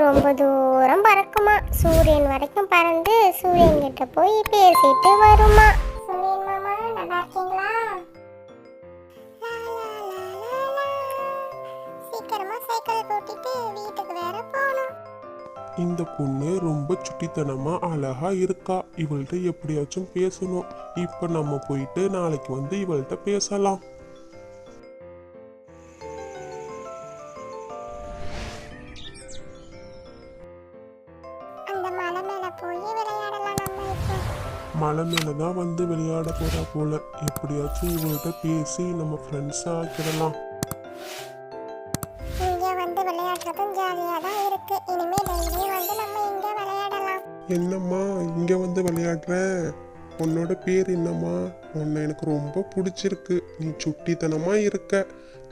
ரொம்ப தூரம் பறக்குமா. சூரியன் வரைக்கும் பறந்து சூரியன் கிட்ட போய் பேசிட்டு வருமா. சூரியன் மாமா நல்லா இருக்கீங்களா? சீக்கிரமா சைக்கிள் ஓட்டிட்டு வீட்டுக்கு வேற போகணும். இந்த பொண்ணு ரொம்ப சுட்டித்தனமா அழகா இருக்கா. இவள்கிட்ட எப்படியாச்சும் பேசணும். இப்ப நம்ம போயிட்டு நாளைக்கு வந்து இவள்கிட்ட பேசலாம். அந்த மலை மேல போய் விளையாடலாம் நம்ம இப்போ. மலை மேலதான் வந்து விளையாட போறா போல. எப்படியாச்சும் இவள்கிட்ட பேசி நம்ம ஃப்ரெண்ட்ஸா ஆக்கிடலாம். இங்க வந்து விளையாடுறதும் ஜாலியா தான் இருக்கு. இனிமே டெய்லி வந்து நம்ம இங்க விளையாடலாம். என்னம்மா இங்க வந்து விளையாடுற? உன்னோட பேர் என்னம்மா? உன்னை எனக்கு ரொம்ப பிடிச்சிருக்கு. நீ சுட்டித்தனமா இருக்க.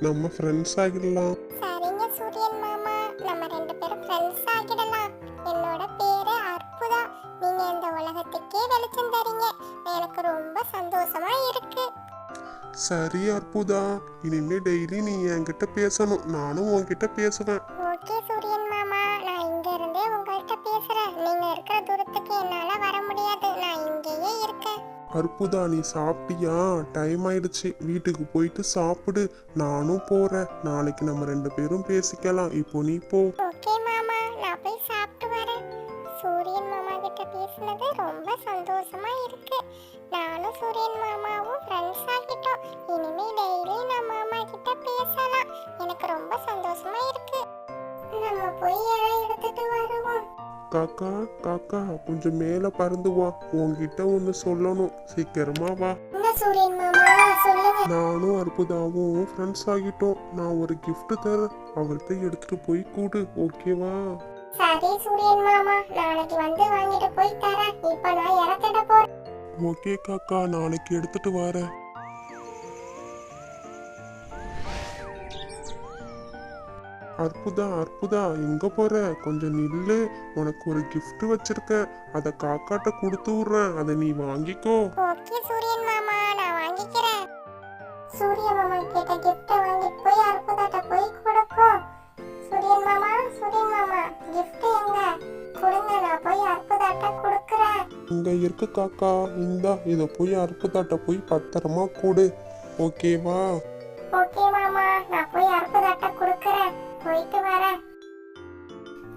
நம்ம ஃப்ரெண்ட்ஸ் ஆகிடலாம். சரிங்க சூரியன் மாமா, நம்ம ரெண்டு பேரும் ஃப்ரெண்ட்ஸ் ஆகிடலாம். என்னோட பேரு அற்புதா. நீங்க இந்த உலகத்துக்கே வெளிச்சம் தரீங்க. எனக்கு ரொம்ப சந்தோஷமா இருக்கு. சரி அற்புதா, இனிமே டெய்லி நீ என்கிட்ட பேசணும், நானும் உன்கிட்ட பேசுவேன். ஓகே சூரியன் மாமா, நான் இங்க இருந்தே உங்கள்கிட்ட பேசுறேன். நீங்க இருக்கிற தூரத்துக்கு என்னால வர முடியாது. நான் இங்கேயே இருக்கேன். அற்புதா, நீ சாப்பிட்டியா? டைம் ஆயிடுச்சு, வீட்டுக்கு போயிட்டு சாப்பிடு. நானும் போறேன். நாளைக்கு நம்ம ரெண்டு பேரும் பேசிக்கலாம். இப்போ நீ போ. ஓகே மாமா, நான் போய் சாப்பிட்டு வரேன். சூரியன் மாமா கிட்ட பேசினது ரொம்ப சந்தோஷமா இருக்கு. நானும் சூரியன் மாமாவும் ஃப்ரெண்ட்ஸ் ஆகிட்டோம். இனிமே டெய்லி நான் மாமா கிட்ட பேசலாம். எனக்கு ரொம்ப சந்தோஷமா இருக்கு. நம்ம போய் இலை எடுத்துட்டு வருவோம். காக்கா காக்கா, கொஞ்சம் மேல பறந்து வா. உன்கிட்ட ஒன்னு சொல்லணும். சீக்கிரமா வா. என்ன சூரியன் மாமா, சொல்லுங்க. நானும் அற்புதாவும் ஃப்ரெண்ட்ஸ் ஆகிட்டோம். நான் ஒரு gift தரேன். அவள்கிட்ட எடுத்துட்டு போய் கூடு. ஓகேவா? சரி சூரியன் மாமா, நாளைக்கு வந்து வாங்கிட்டு போய் தரேன். இப்போ நான் இறக்கிட போறேன். ஓகே காக்கா, நாளைக்கு எடுத்துட்டு வரேன். அற்புதா அற்புதா, எங்க போற? கொஞ்சம் நில்லு. உனக்கு ஒரு gift வச்சிருக்கேன். அத காக்காட்ட கொடுத்து விடுறேன். அதை நீ வாங்கிக்கோ. ஓகே சூரியன் மாமா, நான் வாங்கிக்கிறேன். சூரிய மாமா கேட்ட கிஃப்ட் வாங்கிட்டு போய் அற்புதாட்ட போய் கொடுப்போம். சூரியன் மாமா, சூரியன் மாமா, gift எங்க? கொடுங்க, நான் போய் அற்புதாட்ட கொடுக்கறேன். இங்க இருக்கு காக்கா. இந்தா, இத போய் அற்புதாட்ட போய் பத்திரமா கொடு. ஓகேவா? ஓகே மாமா, நான் போய் அற்புதாட்ட கொடுக்கறேன். போயிட்டு வரேன்.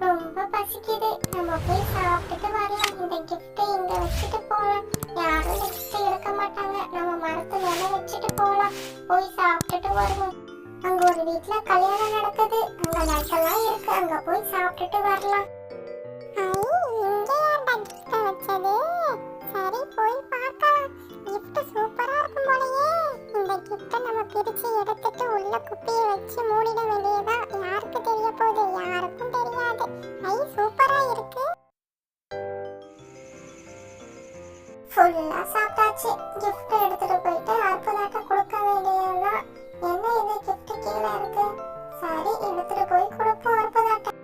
ரொம்ப பசிக்குது. நம்ம போய் சாப்பிட்டுட்டு வரலாம். இந்த gift இங்க வச்சுட்டு போலாம். யாரும் இந்த gift எடுக்க மாட்டாங்க. நம்ம மரத்து மேல வச்சுட்டு போலாம். போய் சாப்பிட்டுட்டு வருவோம். அங்க ஒரு வீட்ல கல்யாணம் நடக்குது. அங்க நட்டெல்லாம் இருக்கு. அங்க போய் சாப்பிட்டுட்டு வரலாம். சரி, போய் பார்க்கலாம். gift சூப்பரா இருக்கும் போலயே. இந்த gift நம்ம பிரிச்சு எடுத்துட்டு உள்ள குப்பியை வச்சு மூடிட வேண்டியதா. யாருக்கு தெரிய போகுது? யாருக்கும் தெரியாது. சூப்பரா இருக்கு. ஃபுல்லா சாப்பிட்டாச்சு. gift எடுத்துட்டு போயிட்டு அற்புதாட்ட கொடுக்க வேண்டியதுதான். என்ன இது gift கீழே இருக்கு? சரி, எடுத்துட்டு போய் கொடுப்போம் அற்புதாட்ட.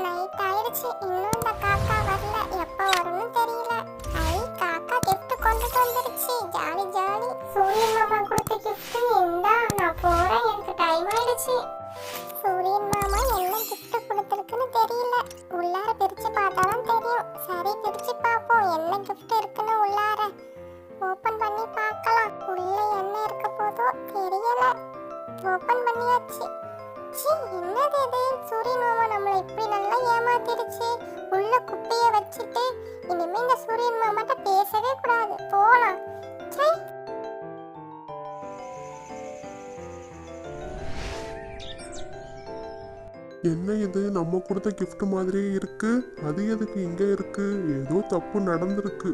நைட் ஆயிடுச்சு. இன்னும் இந்த காக்கா வரல. எப்ப வரும்னு தெரியல. காக்கா gift கொண்டுட்டு வந்துருச்சு. Jolly jolly. சூரியன் மாமா கொடுத்த gift இந்தா. நான் போறேன், எனக்கு டைம் ஆயிடுச்சு. சூரியன் மாமா என்ன gift கொடுத்திருக்குன்னு தெரியல. உள்ளார பிரிச்சு பார்த்தாதான் தெரியும். சரி, பிரிச்சு பார்ப்போம். என்ன gift இருக்குன்னு உள்ளார ஓபன் பண்ணி பார்க்கலாம். உள்ள என்ன இருக்க போதோ தெரியல. ஓபன் பண்ணியாச்சு. என்னது இது? சூரியன் மாமா நம்மளை இப்படி நல்லா ஏமாத்திடுச்சு. உள்ள குப்பைய வச்சுட்டு இனிமே இந்த சூரியன் மாமாட்ட பேசவே கூடாது. போலாம். என்ன இது? நம்ம கொடுத்த gift மாதிரியே இருக்கு. அது எதுக்கு இங்க இருக்கு? ஏதோ தப்பு நடந்திருக்கு.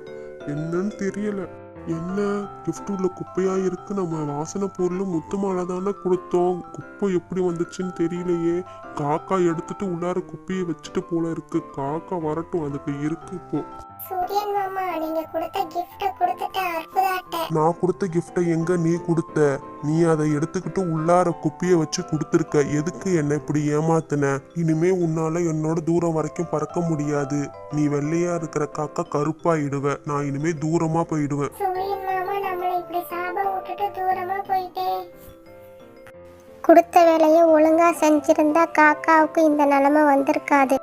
என்னன்னு தெரியல. என்ன gift உள்ள குப்பையா இருக்கு? நம்ம வாசனை பொருள் முத்து மாலை தானே கொடுத்தோம். குப்பை எப்படி வந்துச்சுன்னு தெரியலையே. காக்கா எடுத்துட்டு உள்ளார குப்பையை வச்சுட்டு போல இருக்கு. காக்கா வரட்டும், அதுக்கு இருக்கு இப்போ. சூரியன் மாமா, நீங்க கொடுத்த gift கொடுத்துட்ட அற்புதாட்ட. நான் கொடுத்த gift-ஐ எங்க நீ கொடுத்த? நீ அதை எடுத்துக்கிட்டு உள்ளார குப்பியை வச்சு கொடுத்துருக்க. எதுக்கு என்ன இப்படி ஏமாத்துன? இனிமே உன்னால என்னோட தூரம் வரைக்கும் பறக்க முடியாது. நீ வெள்ளையா இருக்கிற காக்கா கருப்பாயிடுவ. நான் இனிமே தூரமா போயிடுவேன். சூரியன் மாமா நம்மளை இப்படி சாபம் விட்டுட்டு தூரமா போயிட்டே. கொடுத்த வேலையை ஒழுங்கா செஞ்சிருந்தா காக்காவுக்கு இந்த நிலைமை வந்திருக்காது.